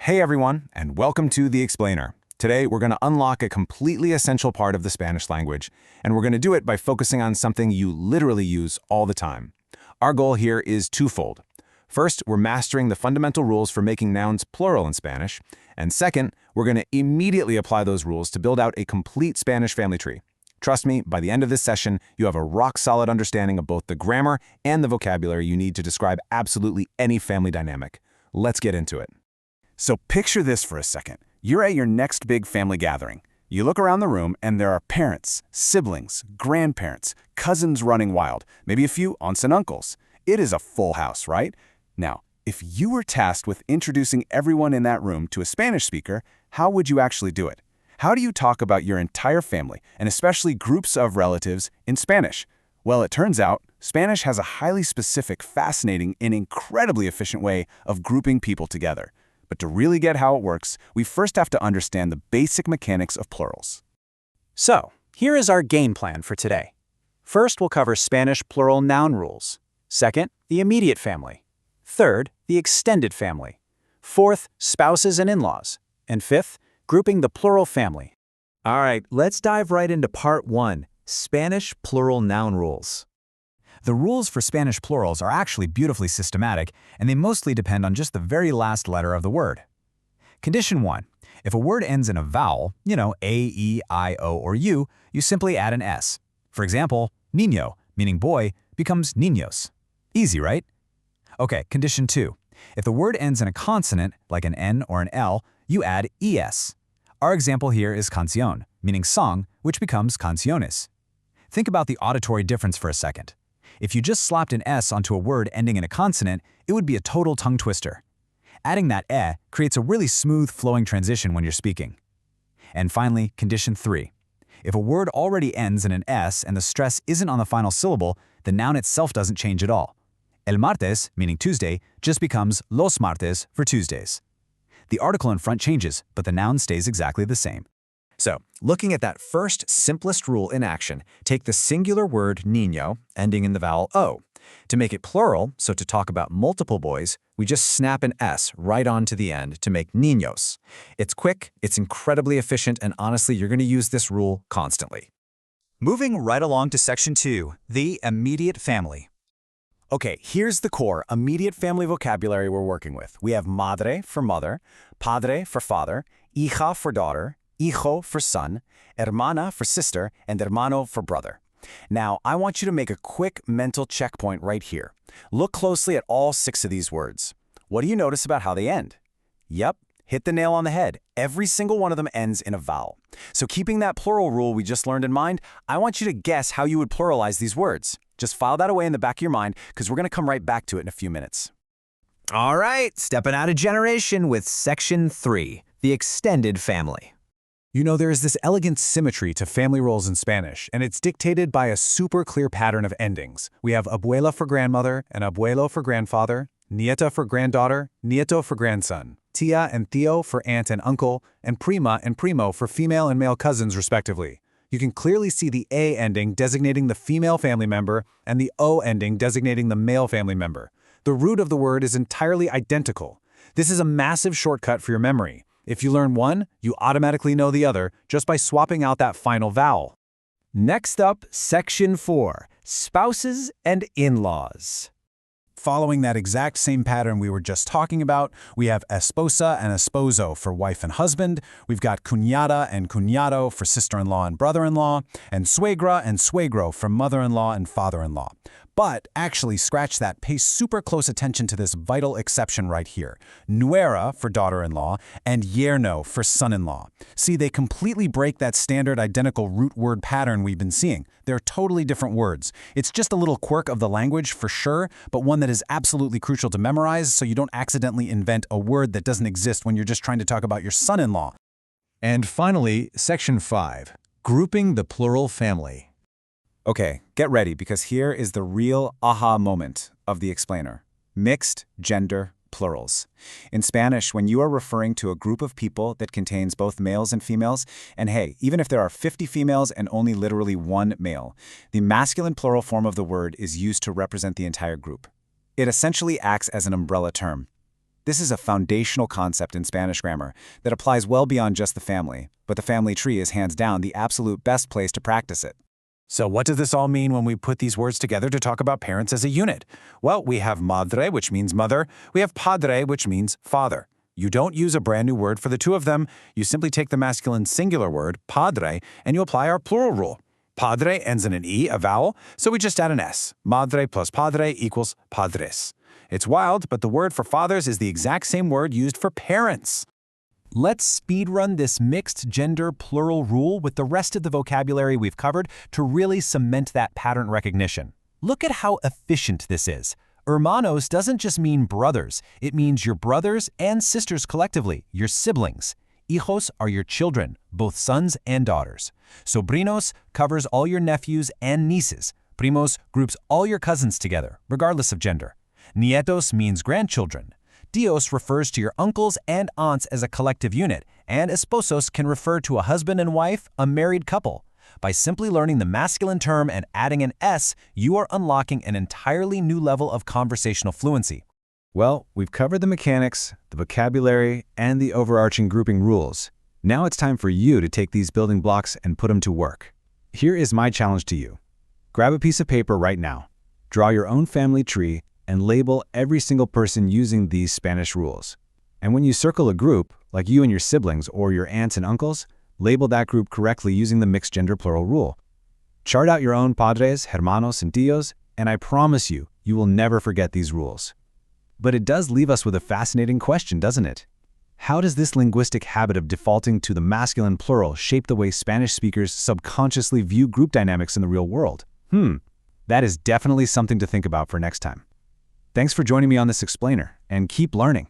Hey everyone, and welcome to The Explainer. Today, we're going to unlock a completely essential part of the Spanish language, and we're going to do it by focusing on something you literally use all the time. Our goal here is twofold. First, we're mastering the fundamental rules for making nouns plural in Spanish, and second, we're going to immediately apply those rules to build out a complete Spanish family tree. Trust me, by the end of this session, you have a rock-solid understanding of both the grammar and the vocabulary you need to describe absolutely any family dynamic. Let's get into it. So picture this for a second. You're at your next big family gathering. You look around the room and there are parents, siblings, grandparents, cousins running wild, maybe a few aunts and uncles. It is a full house, right? Now, if you were tasked with introducing everyone in that room to a Spanish speaker, how would you actually do it? How do you talk about your entire family, and especially groups of relatives, in Spanish? Well, it turns out, Spanish has a highly specific, fascinating, and incredibly efficient way of grouping people together. But to really get how it works, we first have to understand the basic mechanics of plurals. So, here is our game plan for today. First, we'll cover Spanish plural noun rules. Second, the immediate family. Third, the extended family. Fourth, spouses and in-laws. And fifth, grouping the plural family. All right, let's dive right into part 1, Spanish plural noun rules. The rules for Spanish plurals are actually beautifully systematic, and they mostly depend on just the very last letter of the word. Condition 1. If a word ends in a vowel, A, E, I, O, or U, you simply add an S. For example, niño, meaning boy, becomes niños. Easy, right? Okay, condition 2. If the word ends in a consonant, like an N or an L, you add ES. Our example here is canción, meaning song, which becomes canciones. Think about the auditory difference for a second. If you just slapped an S onto a word ending in a consonant, it would be a total tongue twister. Adding that creates a really smooth flowing transition when you're speaking. And finally, condition 3. If a word already ends in an S and the stress isn't on the final syllable, the noun itself doesn't change at all. El martes, meaning Tuesday, just becomes los martes for Tuesdays. The article in front changes, but the noun stays exactly the same. So, looking at that first, simplest rule in action, take the singular word niño, ending in the vowel O. To make it plural, so to talk about multiple boys, we just snap an S right onto the end to make niños. It's quick, it's incredibly efficient, and honestly, you're going to use this rule constantly. Moving right along to section 2, the immediate family. Okay, here's the core immediate family vocabulary we're working with. We have madre for mother, padre for father, hija for daughter, hijo for son, hermana for sister, and hermano for brother. Now, I want you to make a quick mental checkpoint right here. Look closely at all 6 of these words. What do you notice about how they end? Yep, hit the nail on the head. Every single one of them ends in a vowel. So keeping that plural rule we just learned in mind, I want you to guess how you would pluralize these words. Just file that away in the back of your mind, because we're going to come right back to it in a few minutes. All right, stepping out of generation with section 3, the extended family. There is this elegant symmetry to family roles in Spanish, and it's dictated by a super clear pattern of endings. We have abuela for grandmother and abuelo for grandfather, nieta for granddaughter, nieto for grandson, tia and tío for aunt and uncle, and prima and primo for female and male cousins, respectively. You can clearly see the A ending designating the female family member and the O ending designating the male family member. The root of the word is entirely identical. This is a massive shortcut for your memory. If you learn one, you automatically know the other just by swapping out that final vowel. Next up, section 4, spouses and in-laws. Following that exact same pattern we were just talking about, we have esposa and esposo for wife and husband, we've got cuñada and cuñado for sister-in-law and brother-in-law, and suegra and suegro for mother-in-law and father-in-law. But actually, scratch that, pay super close attention to this vital exception right here. Nuera for daughter-in-law and yerno for son-in-law. See, they completely break that standard identical root word pattern we've been seeing. They're totally different words. It's just a little quirk of the language for sure, but one that is absolutely crucial to memorize so you don't accidentally invent a word that doesn't exist when you're just trying to talk about your son-in-law. And finally, section 5, grouping the plural family. Okay, get ready, because here is the real aha moment of the explainer. Mixed gender plurals. In Spanish, when you are referring to a group of people that contains both males and females, and hey, even if there are 50 females and only literally 1 male, the masculine plural form of the word is used to represent the entire group. It essentially acts as an umbrella term. This is a foundational concept in Spanish grammar that applies well beyond just the family, but the family tree is hands down the absolute best place to practice it. So what does this all mean when we put these words together to talk about parents as a unit? Well, we have madre, which means mother. We have padre, which means father. You don't use a brand new word for the two of them. You simply take the masculine singular word, padre, and you apply our plural rule. Padre ends in an E, a vowel, so we just add an S. Madre plus padre equals padres. It's wild, but the word for fathers is the exact same word used for parents. Let's speedrun this mixed gender plural rule with the rest of the vocabulary we've covered to really cement that pattern recognition. Look at how efficient this is. Hermanos doesn't just mean brothers, it means your brothers and sisters collectively, your siblings. Hijos are your children, both sons and daughters. Sobrinos covers all your nephews and nieces. Primos groups all your cousins together, regardless of gender. Nietos means grandchildren. Tíos refers to your uncles and aunts as a collective unit, and esposos can refer to a husband and wife, a married couple. By simply learning the masculine term and adding an S, you are unlocking an entirely new level of conversational fluency. Well, we've covered the mechanics, the vocabulary, and the overarching grouping rules. Now it's time for you to take these building blocks and put them to work. Here is my challenge to you. Grab a piece of paper right now, draw your own family tree, and label every single person using these Spanish rules. And when you circle a group, like you and your siblings or your aunts and uncles, label that group correctly using the mixed gender plural rule. Chart out your own padres, hermanos, and tíos, and I promise you, you will never forget these rules. But it does leave us with a fascinating question, doesn't it? How does this linguistic habit of defaulting to the masculine plural shape the way Spanish speakers subconsciously view group dynamics in the real world? That is definitely something to think about for next time. Thanks for joining me on this explainer, and keep learning.